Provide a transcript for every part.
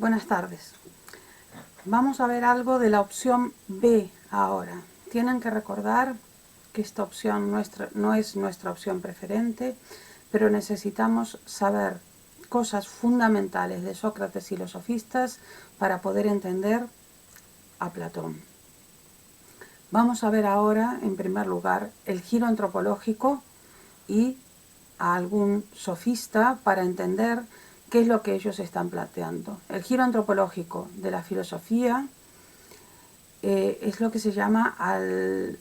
Buenas tardes. Vamos a ver algo de la opción B ahora. Tienen que recordar que esta opción no es nuestra opción preferente, pero necesitamos saber cosas fundamentales de Sócrates y los sofistas para poder entender a Platón. Vamos a ver ahora, en primer lugar, el giro antropológico y a algún sofista para entender qué es lo que ellos están planteando. El giro antropológico de la filosofía es lo que se llama al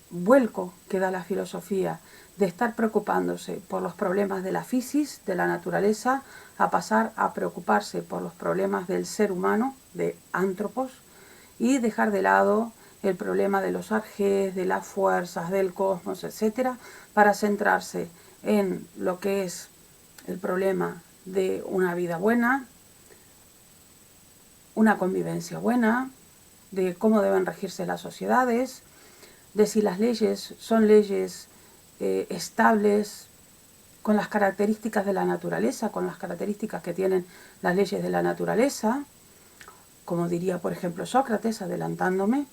vuelco que da la filosofía de estar preocupándose por los problemas de la fisis, de la naturaleza, a pasar a preocuparse por los problemas del ser humano, de antropos, y dejar de lado el problema de los arjés, de las fuerzas, del cosmos, etc., para centrarse en lo que es el problema de una vida buena, una convivencia buena, de cómo deben regirse las sociedades, de si las leyes son leyes estables, con las características de la naturaleza, con las características que tienen las leyes de la naturaleza, como diría por ejemplo Sócrates, adelantándome,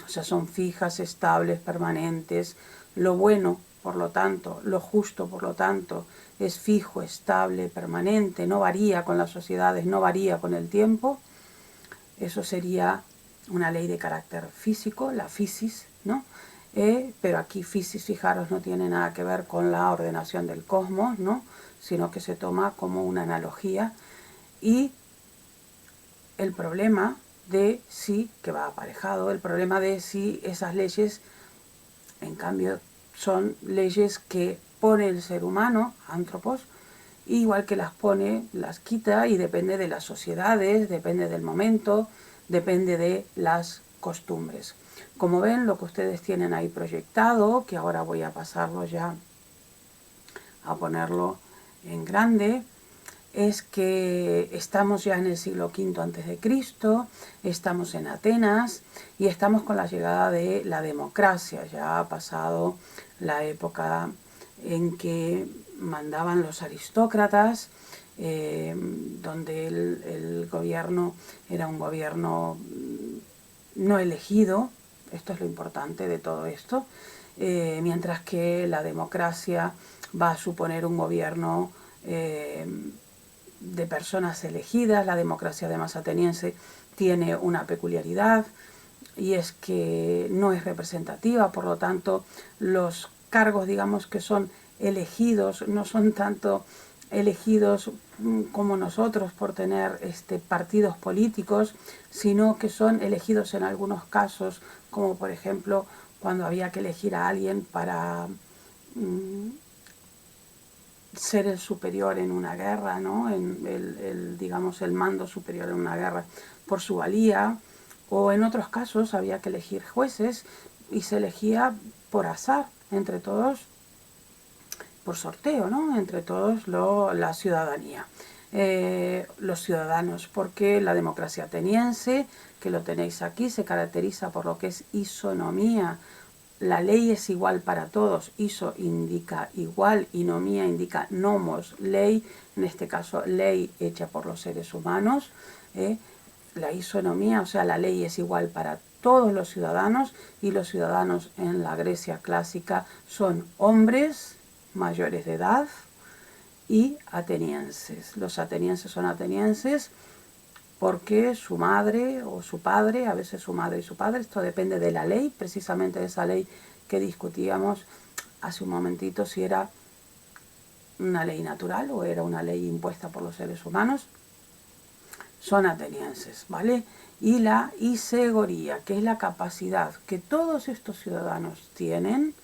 o sea, son fijas, estables, permanentes. Lo bueno, por lo tanto, lo justo, por lo tanto, es fijo, estable, permanente, no varía con las sociedades, no varía con el tiempo. Eso sería una ley de carácter físico, la fisis, ¿no? Pero aquí fisis, fijaros, no tiene nada que ver con la ordenación del cosmos, ¿no? Sino que se toma como una analogía. Y el problema de si, que va aparejado, el problema de si esas leyes, en cambio, son leyes que pone el ser humano, antropos, igual que las pone, las quita, y depende de las sociedades, depende del momento, depende de las costumbres. Como ven, lo que ustedes tienen ahí proyectado, que ahora voy a pasarlo ya a ponerlo en grande, es que estamos ya en el siglo V a.C., estamos en Atenas y estamos con la llegada de la democracia. Ya ha pasado la época en que mandaban los aristócratas, donde el gobierno era un gobierno no elegido. Esto es lo importante de todo esto, mientras que la democracia va a suponer un gobierno de personas elegidas. La democracia además ateniense tiene una peculiaridad, y es que no es representativa, por lo tanto los cargos, digamos, que son elegidos, no son tanto elegidos como nosotros por tener partidos políticos, sino que son elegidos en algunos casos, como por ejemplo cuando había que elegir a alguien para ser el superior en una guerra, ¿no? Digamos, el mando superior en una guerra por su valía, o en otros casos había que elegir jueces y se elegía por azar, entre todos, por sorteo, ¿no? Entre todos la ciudadanía. Los ciudadanos, porque la democracia ateniense, que lo tenéis aquí, se caracteriza por lo que es isonomía. La ley es igual para todos. Iso indica igual, inomía indica nomos, ley, en este caso ley hecha por los seres humanos. La isonomía, o sea, la ley es igual para todos los ciudadanos, y los ciudadanos en la Grecia clásica son hombres mayores de edad y atenienses. Los atenienses son atenienses porque su madre o su padre, a veces su madre y su padre, esto depende de la ley, precisamente de esa ley que discutíamos hace un momentito, si era una ley natural o era una ley impuesta por los seres humanos, son atenienses, ¿vale? Y la isegoría, que es la capacidad que todos estos ciudadanos tienen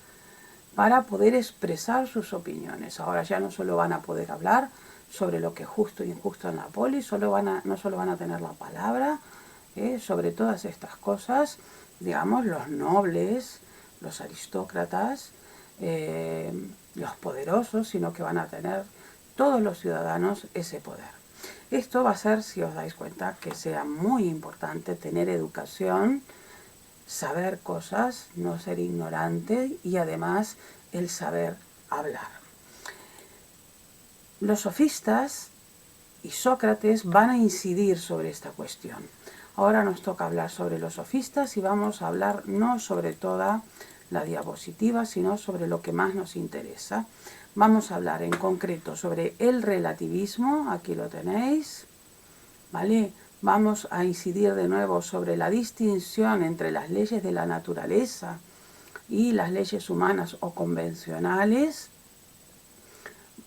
para poder expresar sus opiniones. Ahora ya no solo van a poder hablar sobre lo que es justo e injusto en la polis, no solo van a tener la palabra sobre todas estas cosas, digamos, los nobles, los aristócratas, los poderosos, sino que van a tener todos los ciudadanos ese poder. Esto va a hacer, si os dais cuenta, que sea muy importante tener educación, saber cosas, no ser ignorante, y además el saber hablar. Los sofistas y Sócrates van a incidir sobre esta cuestión. Ahora nos toca hablar sobre los sofistas y vamos a hablar no sobre toda la diapositiva, sino sobre lo que más nos interesa. Vamos a hablar en concreto sobre el relativismo, aquí lo tenéis, ¿vale? Vamos a incidir de nuevo sobre la distinción entre las leyes de la naturaleza y las leyes humanas o convencionales.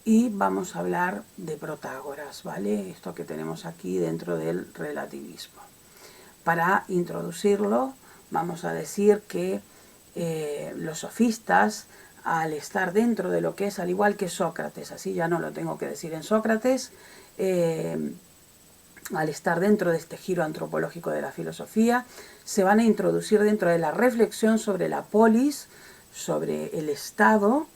Y vamos a hablar de Protágoras, ¿vale? Esto que tenemos aquí dentro del relativismo. Para introducirlo, vamos a decir que los sofistas, al estar dentro de lo que es, al igual que Sócrates, así ya no lo tengo que decir en Sócrates, al estar dentro de este giro antropológico de la filosofía, se van a introducir dentro de la reflexión sobre la polis, sobre el Estado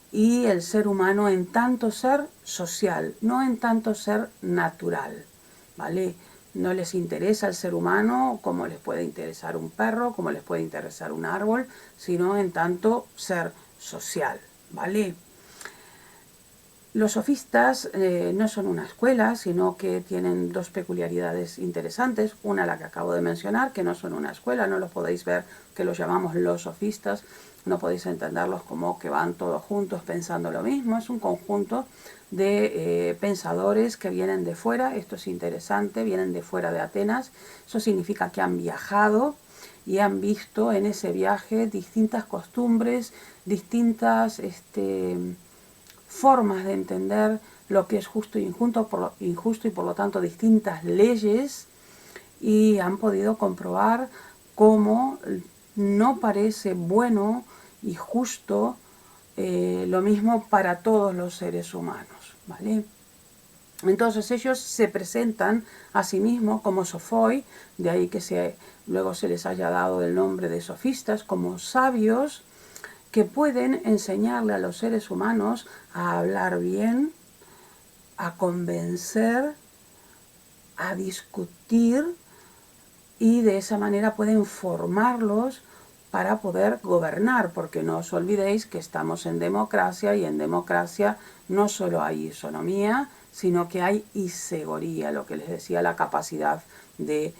y el ser humano en tanto ser social, no en tanto ser natural, ¿vale? No les interesa el ser humano como les puede interesar un perro, como les puede interesar un árbol, sino en tanto ser social, ¿vale? Los sofistas no son una escuela, sino que tienen dos peculiaridades interesantes. Una, la que acabo de mencionar, que no son una escuela, no los podéis ver que los llamamos los sofistas, no podéis entenderlos como que van todos juntos pensando lo mismo. Es un conjunto de pensadores que vienen de fuera, esto es interesante, vienen de fuera de Atenas. Eso significa que han viajado y han visto en ese viaje distintas costumbres, distintas formas de entender lo que es justo e injusto y por lo tanto distintas leyes, y han podido comprobar cómo no parece bueno y justo lo mismo para todos los seres humanos, ¿vale? Entonces ellos se presentan a sí mismos como sophoi, de ahí que luego se les haya dado el nombre de sofistas, como sabios que pueden enseñarle a los seres humanos a hablar bien, a convencer, a discutir, y de esa manera pueden formarlos para poder gobernar, porque no os olvidéis que estamos en democracia, y en democracia no solo hay isonomía, sino que hay isegoría, lo que les decía, la capacidad de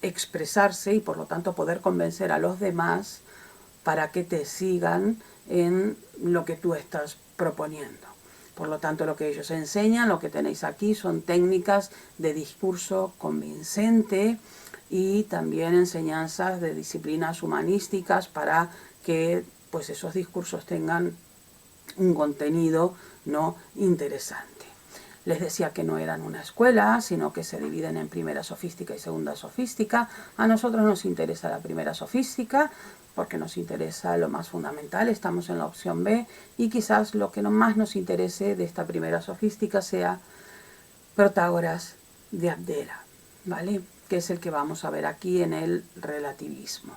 expresarse y por lo tanto poder convencer a los demás para que te sigan en lo que tú estás proponiendo. Por lo tanto, lo que ellos enseñan, lo que tenéis aquí, son técnicas de discurso convincente y también enseñanzas de disciplinas humanísticas para que pues, esos discursos tengan un contenido no interesante. Les decía que no eran una escuela, sino que se dividen en primera sofística y segunda sofística. A nosotros nos interesa la primera sofística, porque nos interesa lo más fundamental, estamos en la opción B, y quizás lo que más nos interese de esta primera sofística sea Protágoras de Abdera, ¿vale? Que es el que vamos a ver aquí en el relativismo.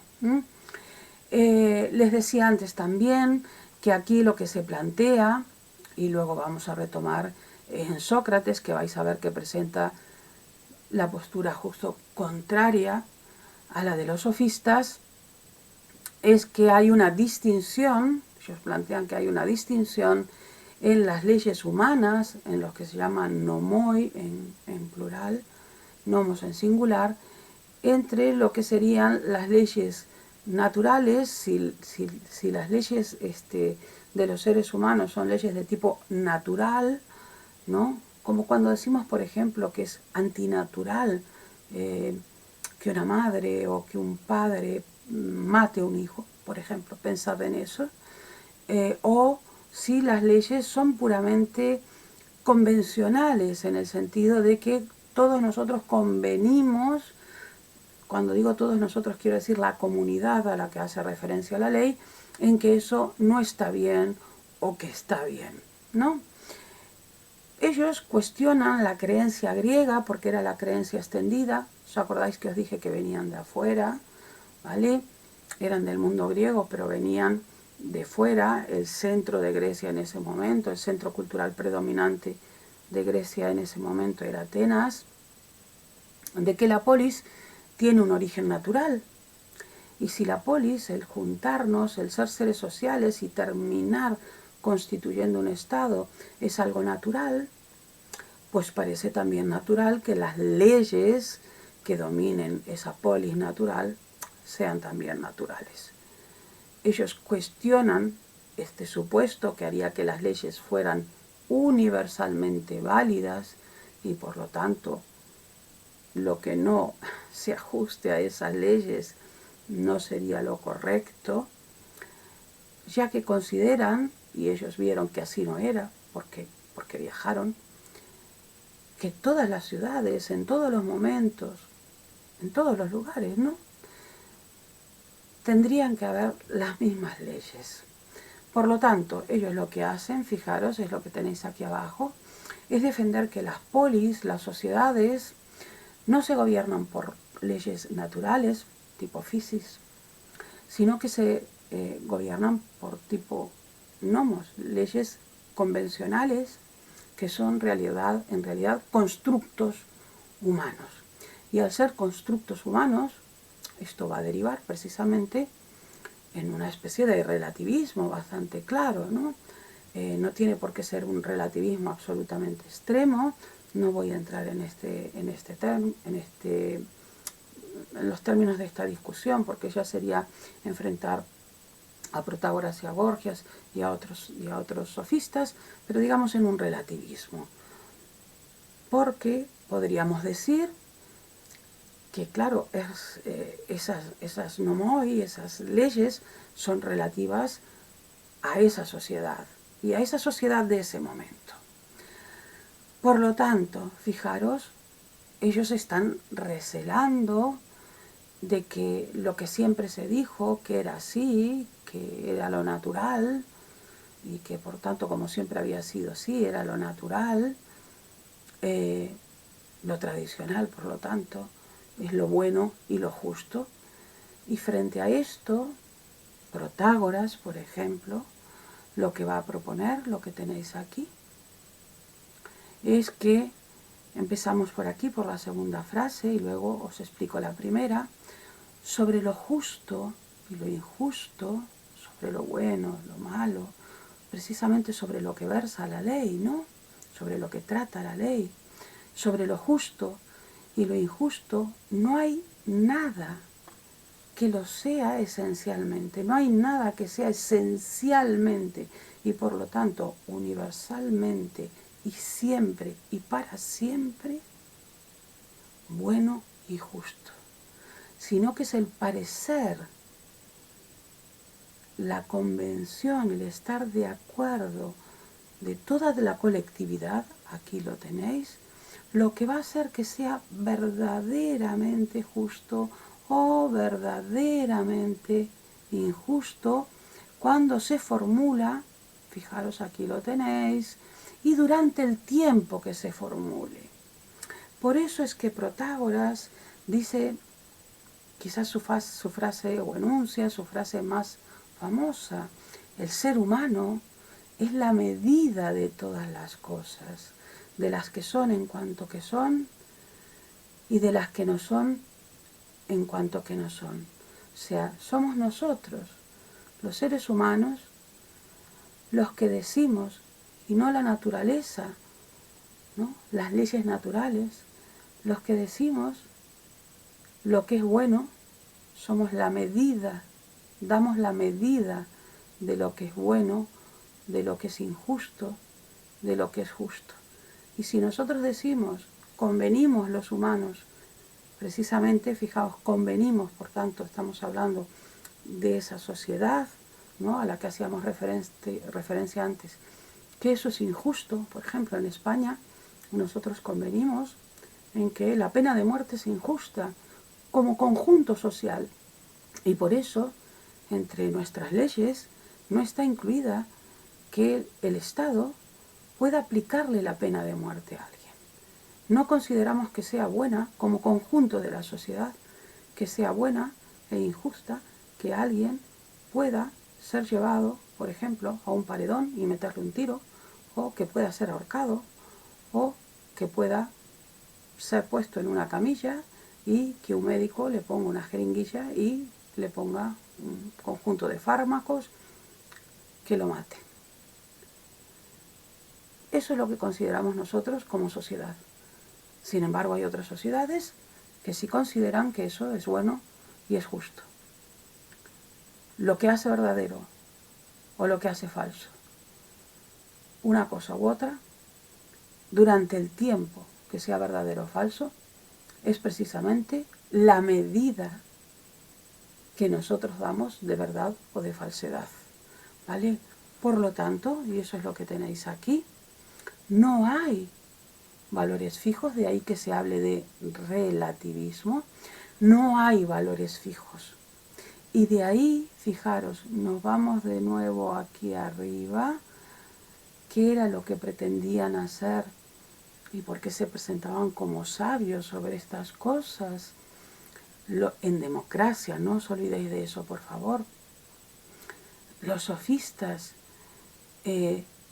Les decía antes también que aquí lo que se plantea, y luego vamos a retomar en Sócrates, que vais a ver que presenta la postura justo contraria a la de los sofistas, es que hay una distinción, ellos plantean que hay una distinción en las leyes humanas, en los que se llaman nomoi en plural, nomos en singular, entre lo que serían las leyes naturales, si las leyes de los seres humanos son leyes de tipo natural, ¿no? Como cuando decimos, por ejemplo, que es antinatural que una madre o que un padre mate a un hijo, por ejemplo, pensad en eso, o si las leyes son puramente convencionales, en el sentido de que todos nosotros convenimos. Cuando digo todos nosotros, quiero decir la comunidad a la que hace referencia la ley, en que eso no está bien o que está bien, ¿no? Ellos cuestionan la creencia griega porque era la creencia extendida. ¿Os acordáis que os dije que venían de afuera? ¿Vale? Eran del mundo griego, pero venían de fuera. El centro de Grecia en ese momento, el centro cultural predominante de Grecia en ese momento era Atenas, de que la polis tiene un origen natural. Y si la polis, el juntarnos, el ser seres sociales y terminar constituyendo un Estado es algo natural, pues parece también natural que las leyes que dominen esa polis natural sean también naturales. Ellos cuestionan este supuesto que haría que las leyes fueran universalmente válidas y por lo tanto lo que no se ajuste a esas leyes no sería lo correcto, ya que consideran, y ellos vieron que así no era, porque viajaron, que todas las ciudades, en todos los momentos, en todos los lugares, ¿no?, tendrían que haber las mismas leyes. Por lo tanto, ellos lo que hacen, fijaros, es lo que tenéis aquí abajo, es defender que las polis, las sociedades, no se gobiernan por leyes naturales, tipo physis, sino que se gobiernan por tipo nomos, leyes convencionales que son en realidad constructos humanos. Y al ser constructos humanos, esto va a derivar precisamente en una especie de relativismo bastante claro, ¿no? No tiene por qué ser un relativismo absolutamente extremo. No voy a entrar en los términos de esta discusión, porque ya sería enfrentar a Protágoras y a Gorgias y a otros sofistas, pero digamos en un relativismo. Porque podríamos decir que, claro, esas nomoi, esas leyes, son relativas a esa sociedad y a esa sociedad de ese momento. Por lo tanto, fijaros, ellos están recelando de que lo que siempre se dijo, que era así, que era lo natural, y que por tanto, como siempre había sido así, era lo natural, lo tradicional, por lo tanto, es lo bueno y lo justo. Y frente a esto, Protágoras, por ejemplo, lo que va a proponer, lo que tenéis aquí, es que empezamos por aquí, por la segunda frase, y luego os explico la primera, sobre lo justo y lo injusto, sobre lo bueno, lo malo, precisamente sobre lo que versa la ley, ¿no? Sobre lo que trata la ley. Sobre lo justo y lo injusto no hay nada que lo sea esencialmente, no hay nada que sea esencialmente y por lo tanto universalmente y siempre y para siempre bueno y justo, sino que es el parecer, la convención, el estar de acuerdo de toda la colectividad, aquí lo tenéis, lo que va a hacer que sea verdaderamente justo o verdaderamente injusto cuando se formula, fijaros aquí lo tenéis, y durante el tiempo que se formule. Por eso es que Protágoras dice, quizás su frase o enuncia, su frase más famosa, el ser humano es la medida de todas las cosas, de las que son en cuanto que son y de las que no son en cuanto que no son. O sea, somos nosotros, los seres humanos, los que decimos, y no la naturaleza, ¿no?, las leyes naturales, los que decimos lo que es bueno, somos la medida, damos la medida de lo que es bueno, de lo que es injusto, de lo que es justo. Y si nosotros decimos, convenimos los humanos, precisamente, fijaos, convenimos, por tanto, estamos hablando de esa sociedad, ¿no?, a la que hacíamos referencia antes, que eso es injusto. Por ejemplo, en España nosotros convenimos en que la pena de muerte es injusta como conjunto social y por eso entre nuestras leyes no está incluida que el Estado pueda aplicarle la pena de muerte a alguien. No consideramos que sea buena como conjunto de la sociedad, que sea buena e injusta que alguien pueda ser llevado, por ejemplo, a un paredón y meterle un tiro, o que pueda ser ahorcado, o que pueda ser puesto en una camilla y que un médico le ponga una jeringuilla y le ponga un conjunto de fármacos que lo mate. Eso es lo que consideramos nosotros como sociedad. Sin embargo, hay otras sociedades que sí consideran que eso es bueno y es justo. Lo que hace verdadero o lo que hace falso, una cosa u otra, durante el tiempo que sea verdadero o falso, es precisamente la medida que nosotros damos de verdad o de falsedad, ¿vale? Por lo tanto, y eso es lo que tenéis aquí, no hay valores fijos, de ahí que se hable de relativismo, no hay valores fijos. Y de ahí, fijaros, nos vamos de nuevo aquí arriba, qué era lo que pretendían hacer y por qué se presentaban como sabios sobre estas cosas. En democracia, no os olvidéis de eso, por favor. Los sofistas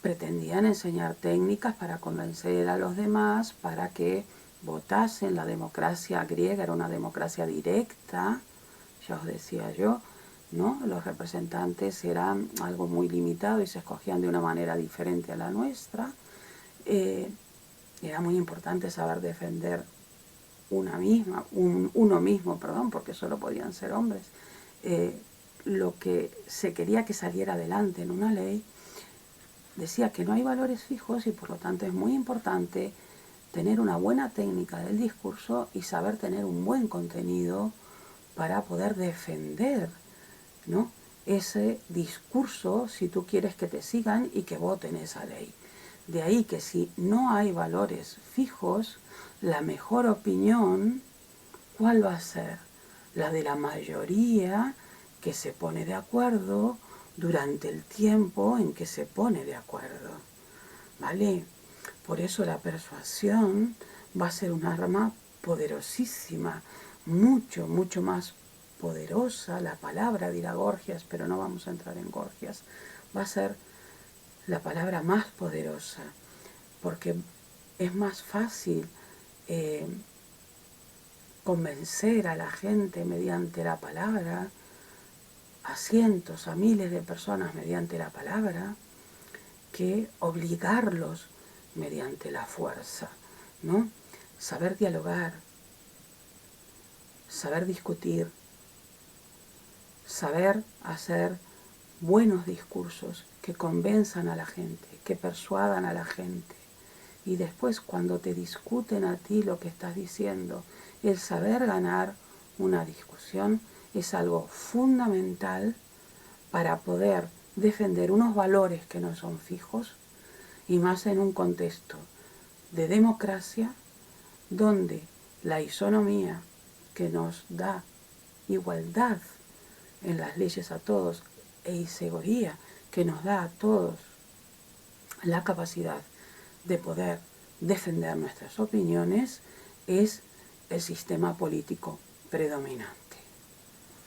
pretendían enseñar técnicas para convencer a los demás para que votasen. La democracia griega era una democracia directa, ya os decía yo, ¿no? Los representantes eran algo muy limitado y se escogían de una manera diferente a la nuestra. Era muy importante saber defender uno mismo, porque solo podían ser hombres. Lo que se quería que saliera adelante en una ley decía que no hay valores fijos y por lo tanto es muy importante tener una buena técnica del discurso y saber tener un buen contenido para poder defender, ¿no?, ese discurso si tú quieres que te sigan y que voten esa ley. De ahí que si no hay valores fijos, la mejor opinión, ¿cuál va a ser? La de la mayoría que se pone de acuerdo durante el tiempo en que se pone de acuerdo, ¿vale? Por eso la persuasión va a ser un arma poderosísima, mucho, mucho más poderosa. La palabra, dirá Gorgias, pero no vamos a entrar en Gorgias, va a ser la palabra más poderosa, porque es más fácil convencer a la gente mediante la palabra, a cientos, a miles de personas mediante la palabra, que obligarlos mediante la fuerza, ¿no? Saber dialogar, saber discutir, saber hacer buenos discursos que convenzan a la gente, que persuadan a la gente. Y después, cuando te discuten a ti lo que estás diciendo, el saber ganar una discusión es algo fundamental para poder defender unos valores que no son fijos, y más en un contexto de democracia donde la isonomía que nos da igualdad en las leyes a todos e isegoría que nos da a todos la capacidad de poder defender nuestras opiniones es el sistema político predominante.